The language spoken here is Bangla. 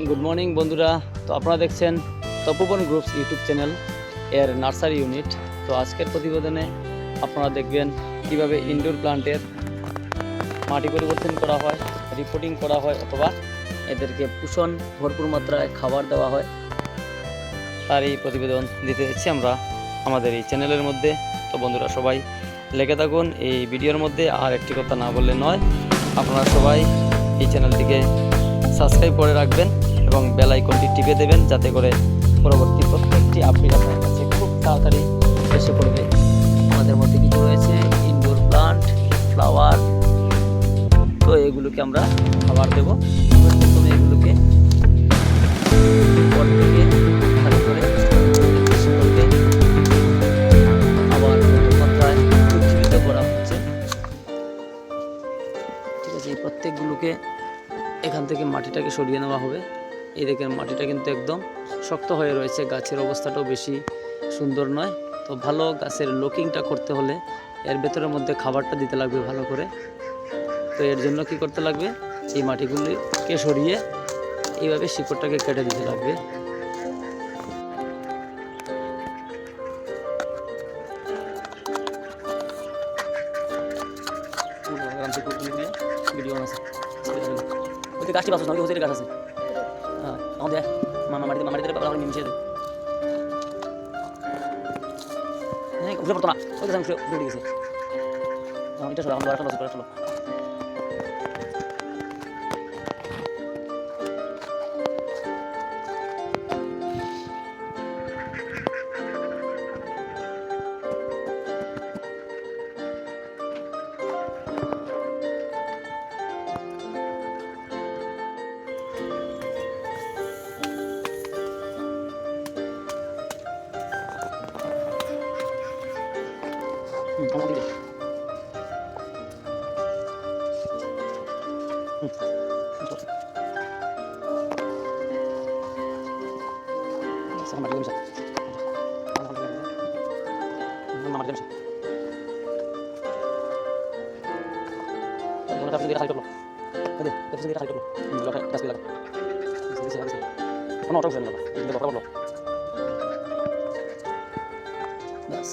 গুড মর্নিং বন্ধুরা। তো আপনারা দেখছেন তপোবন গ্রুপস ইউটিউব চ্যানেল এর নার্সারি ইউনিট। তো আজকের প্রতিবেদনে আপনারা দেখবেন কিভাবে ইনডোর প্লান্টের মাটি পরিবর্তন করা হয়, রিপোর্টিং করা হয় অথবা এদেরকে পোষণ ভরপুর মাত্রায় খাবার দেওয়া হয়, তার এই প্রতিবেদন দিতে যাচ্ছি আমরা আমাদের এই চ্যানেলের মধ্যে। তো বন্ধুরা সবাই লেগে থাকুন এই ভিডিওর মধ্যে। আর একটি কথা না বললে নয়, আপনারা সবাই এই চ্যানেলটিকে সাবস্ক্রাইব করে রাখবেন এবং বেল আইকনটি টিপে দেবেন, যাতে করে পরবর্তী প্রত্যেকটি আপডেট আপনার কাছে খুব তাড়াতাড়ি এসে পড়বে। আমাদের মধ্যে কিছু রয়েছে ইনডোর প্লান্ট, ফ্লাওয়ার। তো এগুলোকে আমরা খাবার দেব। প্রথমে এগুলোকে পট থেকে ভালো করে শিকড়কে আবার নতুন মাত্রায় উজ্জীবিত করা হচ্ছে। ঠিক আছে, এই প্রত্যেকগুলোকে এখান থেকে মাটিটাকে সরিয়ে নেওয়া হবে। এই দেখেন মাটিটা কিন্তু একদম শক্ত হয়ে রয়েছে, গাছের অবস্থাটাও বেশি সুন্দর নয়। তো ভালো গাছের লুকিংটা করতে হলে এর ভেতরের মধ্যে খাবারটা দিতে লাগবে ভালো করে। তো এর জন্য কি করতে লাগবে, এই মাটিগুলিকে সরিয়ে এইভাবে শিকড়টাকে কেটে দিতে লাগবে। ভিডিও আছে ওই গাছটি বাঁচছ না, ওই গাছ আছে। হ্যাঁ আমাদের মাটিতে ভালো করে মিশিয়ে দেয়। হ্যাঁ উঠে পড়তো না, ওই গাছ উঠে গেছে। এটা চলো আমরা চলো চলো। আমাদের sama dia bisa. Mama dia bisa. Kalau kita sendiri kali dulu. Ada, kita sendiri kali dulu. Kalau kita sendiri lagi. Bisa lagi. Ono terus kan, Kita bawa dulu. Yes.